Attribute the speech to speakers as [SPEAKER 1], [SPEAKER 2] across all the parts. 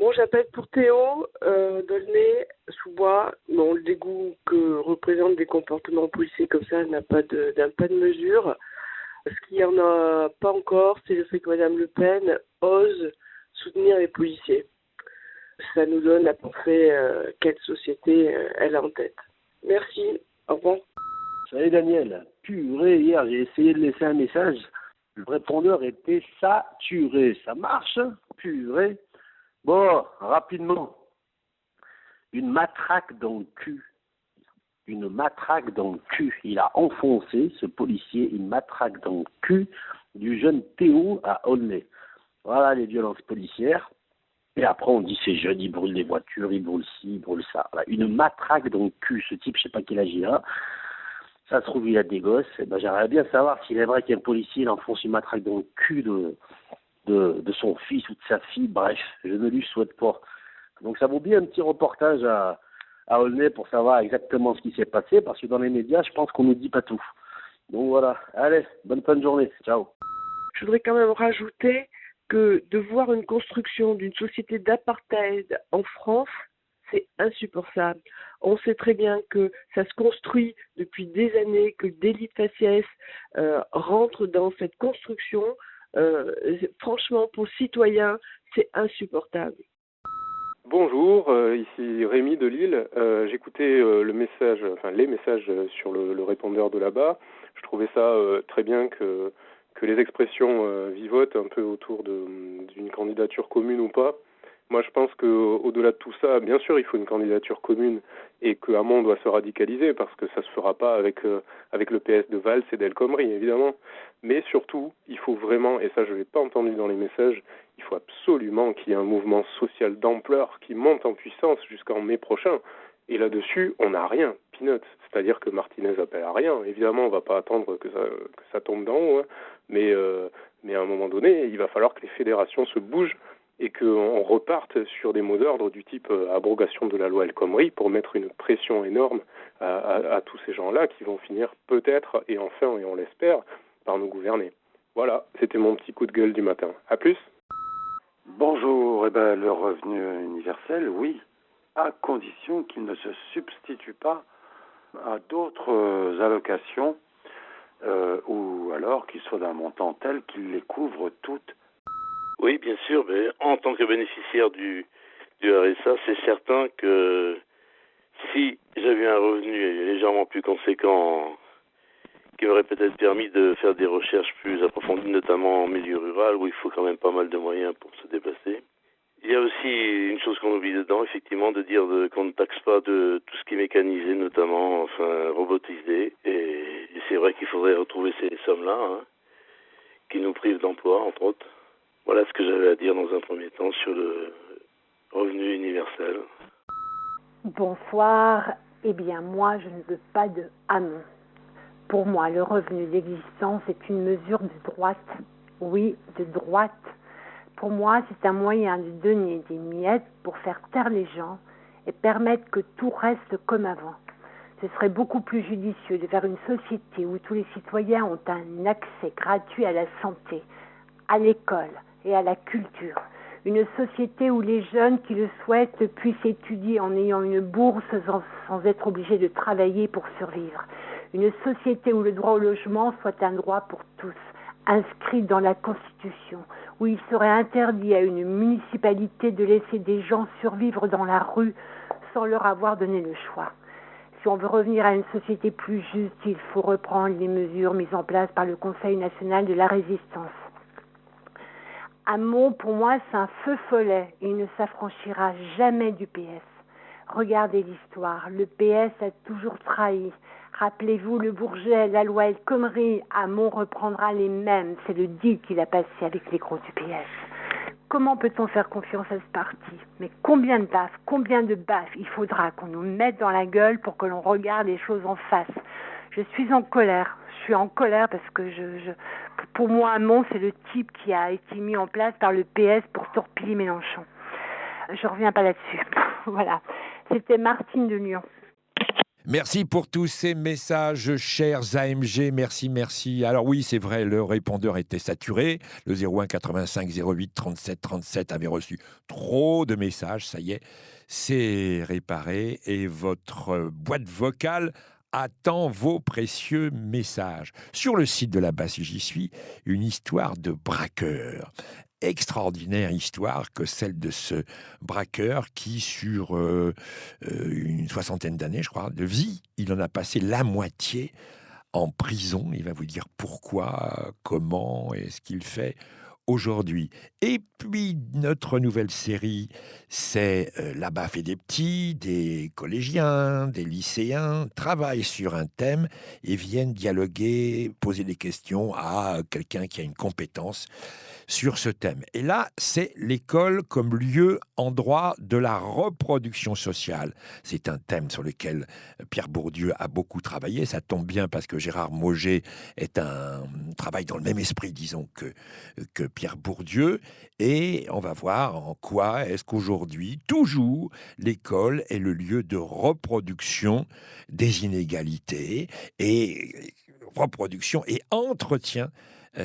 [SPEAKER 1] Bon, j'appelle pour Théo d'Aulnay-sous-Bois. Bon, le dégoût que représentent des comportements policiers comme ça n'a pas de mesure. Ce qu'il n'y en a pas encore, c'est le fait que Madame Le Pen ose soutenir les policiers. Ça nous donne à peu près quelle société elle a en tête. Merci, au revoir.
[SPEAKER 2] Salut Daniel, purée, hier j'ai essayé de laisser un message, le répondeur était saturé, ça marche, purée. Bon, rapidement, une matraque dans le cul, il a enfoncé, ce policier, une matraque dans le cul du jeune Théo à Aulnay. Voilà les violences policières. Et après, on dit ces jeunes, ils brûlent les voitures, ils brûlent ci, ils brûlent ça. Voilà, une matraque dans le cul, ce type, je sais pas quel âge il a. Ça se trouve, il a des gosses. Et ben, j'aimerais bien savoir s'il est vrai qu'un policier il enfonce une matraque dans le cul de son fils ou de sa fille. Bref, je ne lui souhaite pas. Donc, ça vaut bien un petit reportage à Aulnay pour savoir exactement ce qui s'est passé, parce que dans les médias, je pense qu'on ne dit pas tout. Donc voilà. Allez, bonne fin de journée. Ciao.
[SPEAKER 1] Je voudrais quand même rajouter que de voir une construction d'une société d'apartheid en France, c'est insupportable. On sait très bien que ça se construit depuis des années, que le délit de faciès rentre dans cette construction. Franchement, pour le citoyen, c'est insupportable.
[SPEAKER 3] Bonjour, ici Rémi de Lille. J'écoutais les messages sur le répondeur de là-bas. Je trouvais ça très bien que les expressions vivotent un peu autour d'une candidature commune ou pas. Moi, je pense qu'au-delà de tout ça, bien sûr, il faut une candidature commune et que Hamon doit se radicaliser parce que ça se fera pas avec le PS de Valls et d'El Khomri, évidemment. Mais surtout, il faut vraiment, et ça je l'ai pas entendu dans les messages, il faut absolument qu'il y ait un mouvement social d'ampleur qui monte en puissance jusqu'en mai prochain. Et là-dessus, on n'a rien, peanuts. C'est-à-dire que Martinez appelle à rien. Évidemment, on va pas attendre que ça tombe d'en haut, hein. Mais à un moment donné, il va falloir que les fédérations se bougent et qu'on reparte sur des mots d'ordre du type abrogation de la loi El Khomri pour mettre une pression énorme à tous ces gens-là qui vont finir peut-être, et enfin, et on l'espère, par nous gouverner. Voilà, c'était mon petit coup de gueule du matin. À plus.
[SPEAKER 4] Bonjour, le revenu universel, oui, à condition qu'il ne se substitue pas à d'autres allocations ou alors qu'il soit d'un montant tel qu'il les couvre toutes.
[SPEAKER 5] Oui, bien sûr, mais en tant que bénéficiaire du RSA, c'est certain que si j'avais un revenu légèrement plus conséquent qui m'aurait peut-être permis de faire des recherches plus approfondies, notamment en milieu rural, où il faut quand même pas mal de moyens pour se déplacer. Il y a aussi une chose qu'on oublie dedans, effectivement, de dire qu'on ne taxe pas de tout ce qui est mécanisé, notamment, enfin, robotisé. Et c'est vrai qu'il faudrait retrouver ces sommes-là, hein, qui nous privent d'emploi, entre autres. Voilà ce que j'avais à dire dans un premier temps sur le revenu universel.
[SPEAKER 6] Bonsoir. Eh bien, moi, je ne veux pas de Hamon. Pour moi, le revenu d'existence est une mesure de droite. Oui, de droite. Pour moi, c'est un moyen de donner des miettes pour faire taire les gens et permettre que tout reste comme avant. Ce serait beaucoup plus judicieux de faire une société où tous les citoyens ont un accès gratuit à la santé, à l'école et à la culture. Une société où les jeunes qui le souhaitent puissent étudier en ayant une bourse sans être obligés de travailler pour survivre. Une société où le droit au logement soit un droit pour tous, inscrit dans la Constitution, où il serait interdit à une municipalité de laisser des gens survivre dans la rue sans leur avoir donné le choix. Si on veut revenir à une société plus juste, il faut reprendre les mesures mises en place par le Conseil national de la résistance. Hamon, pour moi, c'est un feu follet et il ne s'affranchira jamais du PS. Regardez l'histoire, le PS a toujours trahi. Rappelez-vous le Bourget, la loi El Khomri, Hamon reprendra les mêmes. C'est le deal qu'il a passé avec les gros du PS. Comment peut-on faire confiance à ce parti? Mais combien de baffes il faudra qu'on nous mette dans la gueule pour que l'on regarde les choses en face? Je suis en colère. Je suis en colère parce que pour moi, Hamon, c'est le type qui a été mis en place par le PS pour torpiller Mélenchon. Je reviens pas là-dessus. Voilà. C'était Martine de Lyon.
[SPEAKER 7] Merci pour tous ces messages, chers AMG. Merci. Alors oui, c'est vrai, le répondeur était saturé. Le 01 85 08 37 37 avait reçu trop de messages. Ça y est, c'est réparé. Et votre boîte vocale attend vos précieux messages. Sur le site de la base J'y suis, une histoire de braqueur. Extraordinaire histoire que celle de ce braqueur qui, sur une soixantaine d'années, je crois, de vie, il en a passé la moitié en prison. Il va vous dire pourquoi, comment et ce qu'il fait aujourd'hui. Et puis, notre nouvelle série, c'est La baffe et des petits, des collégiens, des lycéens, travaillent sur un thème et viennent dialoguer, poser des questions à quelqu'un qui a une compétence sur ce thème. Et là, c'est l'école comme lieu, endroit de la reproduction sociale. C'est un thème sur lequel Pierre Bourdieu a beaucoup travaillé. Ça tombe bien parce que Gérard Mauger travaille dans le même esprit, disons, que Pierre Bourdieu. Et on va voir en quoi est-ce qu'aujourd'hui, toujours, l'école est le lieu de reproduction des inégalités et reproduction et entretien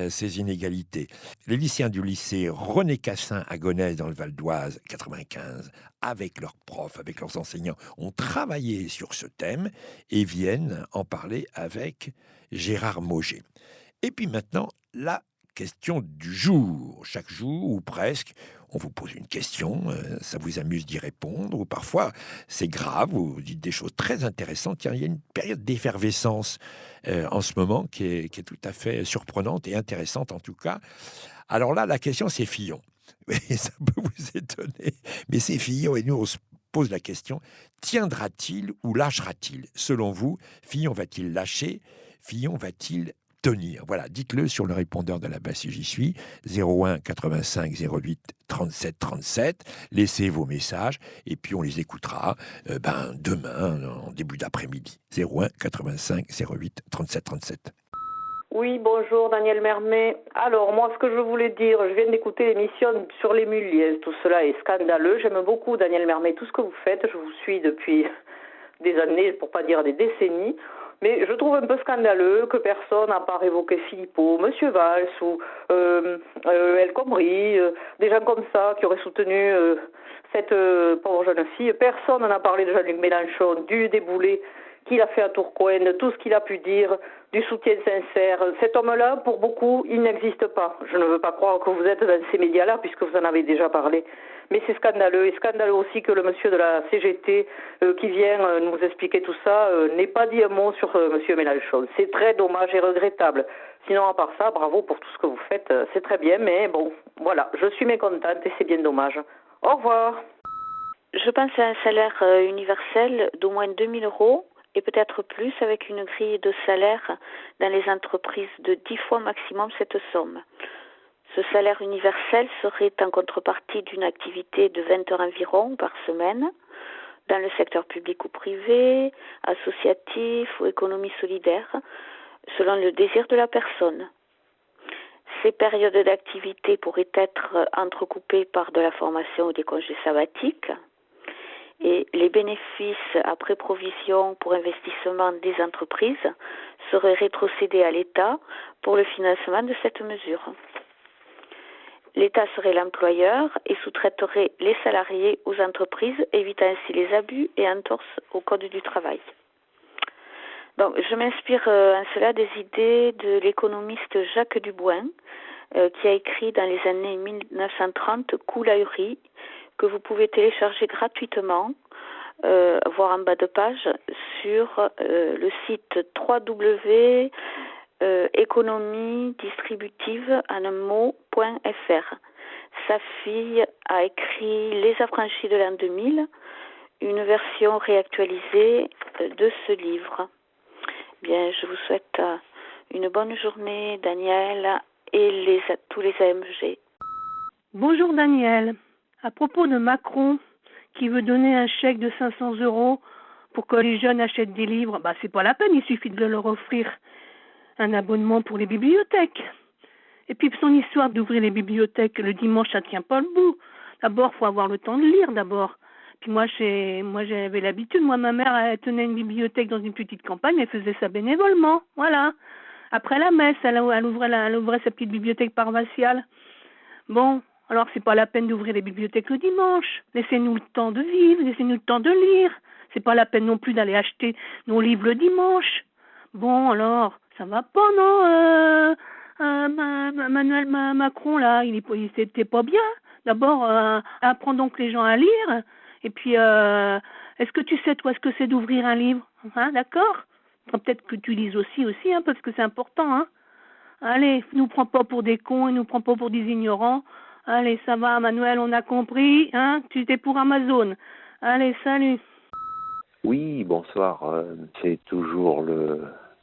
[SPEAKER 7] ces inégalités. Les lycéens du lycée René Cassin à Gonesse dans le Val d'Oise 95, avec leurs profs, avec leurs enseignants, ont travaillé sur ce thème et viennent en parler avec Gérard Mauger. Et puis maintenant, la question du jour. Chaque jour, ou presque, on vous pose une question, ça vous amuse d'y répondre, ou parfois c'est grave, vous dites des choses très intéressantes. Tiens, il y a une période d'effervescence en ce moment qui est tout à fait surprenante et intéressante en tout cas. Alors là, la question c'est Fillon. Et ça peut vous étonner, mais c'est Fillon et nous on se pose la question, tiendra-t-il ou lâchera-t-il? Selon vous, Fillon va-t-il lâcher? Fillon va-t-il tenir? Voilà, dites-le sur le répondeur de la base si j'y suis, 01 85 08 37 37. Laissez vos messages et puis on les écoutera demain, en début d'après-midi. 01 85 08 37 37.
[SPEAKER 8] Oui, bonjour Daniel Mermet. Alors moi, ce que je voulais dire, je viens d'écouter l'émission sur les Muliez. Tout cela est scandaleux. J'aime beaucoup Daniel Mermet, tout ce que vous faites. Je vous suis depuis des années, pour pas dire des décennies. Mais je trouve un peu scandaleux que personne n'a pas évoqué Philippot, Monsieur Valls ou El Khomri, des gens comme ça qui auraient soutenu cette pauvre jeune fille. Personne n'a parlé de Jean-Luc Mélenchon, du déboulé qu'il a fait à Tourcoing, de tout ce qu'il a pu dire, du soutien sincère. Cet homme-là, pour beaucoup, il n'existe pas. Je ne veux pas croire que vous êtes dans ces médias-là, puisque vous en avez déjà parlé. Mais c'est scandaleux. Et scandaleux aussi que le monsieur de la CGT qui vient nous expliquer tout ça n'ait pas dit un mot sur monsieur Mélenchon. C'est très dommage et regrettable. Sinon, à part ça, bravo pour tout ce que vous faites. C'est très bien, mais bon, voilà. Je suis mécontente et c'est bien dommage. Au revoir.
[SPEAKER 9] Je pense à un salaire universel d'au moins 2 000 € et peut-être plus avec une grille de salaire dans les entreprises de 10 fois maximum cette somme. Ce salaire universel serait en contrepartie d'une activité de 20 heures environ par semaine dans le secteur public ou privé, associatif ou économie solidaire, selon le désir de la personne. Ces périodes d'activité pourraient être entrecoupées par de la formation ou des congés sabbatiques. Et les bénéfices après provision pour investissement des entreprises seraient rétrocédés à l'État pour le financement de cette mesure. L'État serait l'employeur et sous-traiterait les salariés aux entreprises, évitant ainsi les abus et entorses au Code du travail. Donc, je m'inspire en cela des idées de l'économiste Jacques Duboin, qui a écrit dans les années 1930 « Cool Ahuri », que vous pouvez télécharger gratuitement, voire en bas de page, sur le site www.économiedistributive en un mot.fr. Sa fille a écrit Les Affranchis de l'an 2000, une version réactualisée de ce livre. Bien, je vous souhaite une bonne journée, Daniel, et tous les AMG.
[SPEAKER 10] Bonjour Daniel. À propos de Macron qui veut donner un chèque de 500 € pour que les jeunes achètent des livres, c'est pas la peine, il suffit de leur offrir un abonnement pour les bibliothèques. Et puis son histoire d'ouvrir les bibliothèques le dimanche, ça tient pas le bout. D'abord, faut avoir le temps de lire d'abord. Puis moi j'avais l'habitude, ma mère, elle tenait une bibliothèque dans une petite campagne, elle faisait ça bénévolement, voilà. Après la messe, elle ouvrait sa petite bibliothèque paroissiale. Bon, alors c'est pas la peine d'ouvrir les bibliothèques le dimanche. Laissez-nous le temps de vivre, laissez-nous le temps de lire. C'est pas la peine non plus d'aller acheter nos livres le dimanche. Bon, alors, ça va pas, non Emmanuel Macron, là, c'était pas bien. D'abord, apprends donc les gens à lire. Et puis, est-ce que tu sais, toi, ce que c'est d'ouvrir un livre? Hein, d'accord? Peut-être que tu lises aussi, hein, parce que c'est important, hein. Allez, nous prends pas pour des cons et nous prends pas pour des ignorants. Allez, ça va, Emmanuel, on a compris, hein? Tu étais pour Amazon. Allez, salut.
[SPEAKER 11] Oui, bonsoir. C'est toujours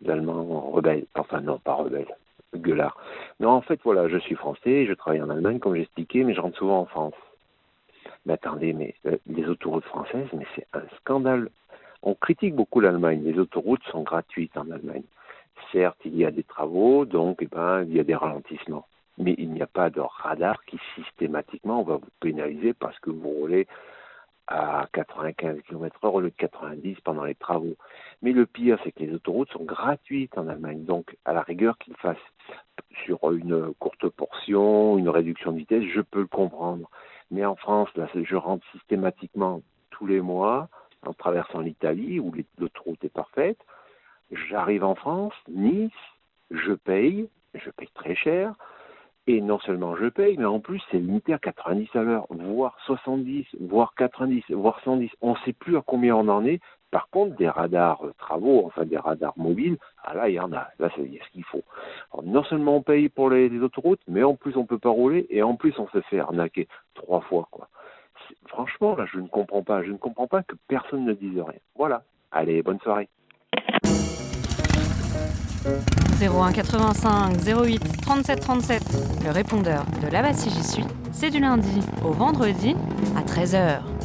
[SPEAKER 11] l'Allemand rebelle. Enfin, non, pas rebelle. Gueulard. Non, en fait, voilà, je suis français, je travaille en Allemagne, comme j'expliquais, mais je rentre souvent en France. Mais attendez, les autoroutes françaises, mais c'est un scandale. On critique beaucoup l'Allemagne. Les autoroutes sont gratuites en Allemagne. Certes, il y a des travaux, donc il y a des ralentissements. Mais il n'y a pas de radar qui systématiquement va vous pénaliser parce que vous roulez à 95 km/h au lieu de 90 pendant les travaux. Mais le pire, c'est que les autoroutes sont gratuites en Allemagne. Donc, à la rigueur qu'ils fassent sur une courte portion, une réduction de vitesse, je peux le comprendre. Mais en France, là, je rentre systématiquement tous les mois en traversant l'Italie où l'autoroute est parfaite. J'arrive en France, Nice, je paye très cher. Et non seulement je paye, mais en plus c'est limité à 90 à l'heure, voire 70, voire 90, voire 110. On ne sait plus à combien on en est. Par contre, des radars travaux, enfin des radars mobiles, là il y en a. Là, c'est ce qu'il faut. Alors, non seulement on paye pour les autoroutes, mais en plus on ne peut pas rouler et en plus on se fait arnaquer 3 fois, quoi. Franchement, là, je ne comprends pas. Je ne comprends pas que personne ne dise rien. Voilà. Allez, bonne soirée.
[SPEAKER 12] 01 85 08 37 37, le répondeur de La Bastille J'y suis, c'est du lundi au vendredi à 13h.